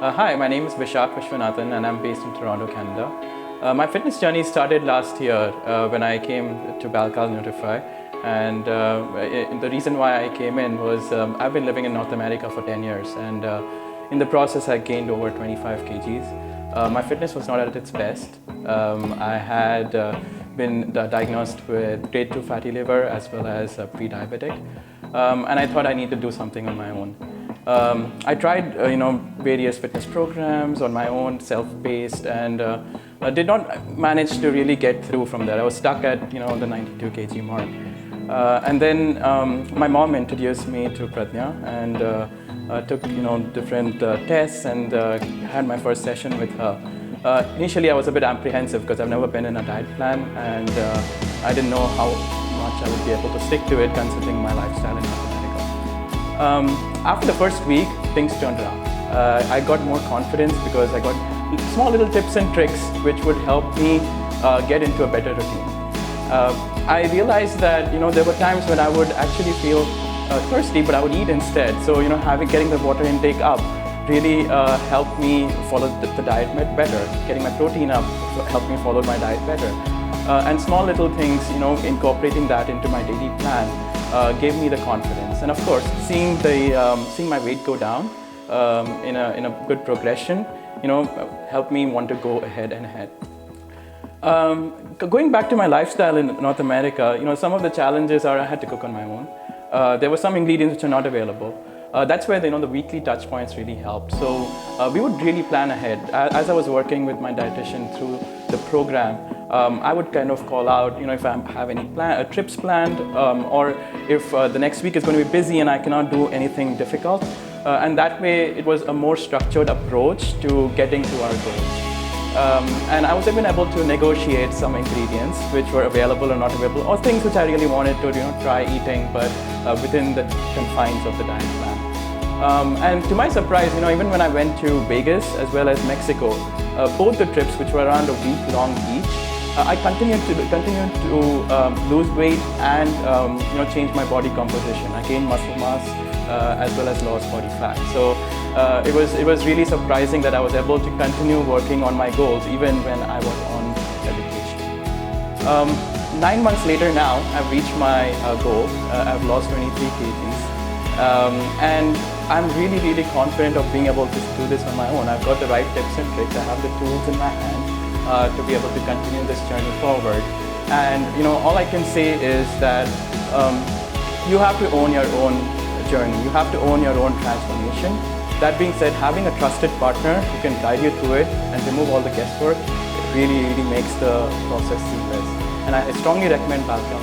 Hi, my name is Vishakh Viswanathan and I'm based in Toronto, Canada. My fitness journey started last year when I came to Balcal Nutrefy, and the reason why I came in was I've been living in North America for 10 years, and in the process I gained over 25 kgs. My fitness was not at its best. I had been diagnosed with grade 2 fatty liver as well as pre-diabetic, and I thought I need to do something on my own. I tried, various fitness programs on my own, self-paced, and did not manage to really get through from there. I was stuck at, the 92 kg mark. And then my mom introduced me to Pradnya, and took, different tests, and had my first session with her. Initially, I was a bit apprehensive because I've never been in a diet plan, and I didn't know how much I would be able to stick to it considering my lifestyle in North America. After the first week, things turned around. I got more confidence because I got small little tips and tricks which would help me get into a better routine. I realized that there were times when I would actually feel thirsty, but I would eat instead. So getting the water intake up really helped me follow the diet better. Getting my protein up helped me follow my diet better. And small little things, incorporating that into my daily plan gave me the confidence. And of course, seeing my weight go down in a good progression, helped me want to go ahead and ahead. Going back to my lifestyle in North America, some of the challenges are I had to cook on my own. There were some ingredients which are not available. That's where the weekly touch points really helped. So we would really plan ahead. As I was working with my dietitian through the program, I would kind of call out, if I have any trips planned, or if the next week is going to be busy and I cannot do anything difficult. And that way, it was a more structured approach to getting to our goals. And I was even able to negotiate some ingredients which were available or not available, or things which I really wanted to try eating, but within the confines of the diet plan. And to my surprise, even when I went to Vegas as well as Mexico, both the trips, which were around a week long each, I continued to lose weight and change my body composition. I gained muscle mass as well as lost body fat. So it was really surprising that I was able to continue working on my goals even when I was on medication. 9 months later now, I've reached my goal. I've lost 23 kgs. And I'm really, really confident of being able to do this on my own. I've got the right tips and tricks. I have the tools in my hand to be able to continue this journey forward. And all I can say is that you have to own your own journey. You have to own your own transformation. That being said, having a trusted partner who can guide you through it and remove all the guesswork, it really, really makes the process seamless. And I strongly recommend Balcal.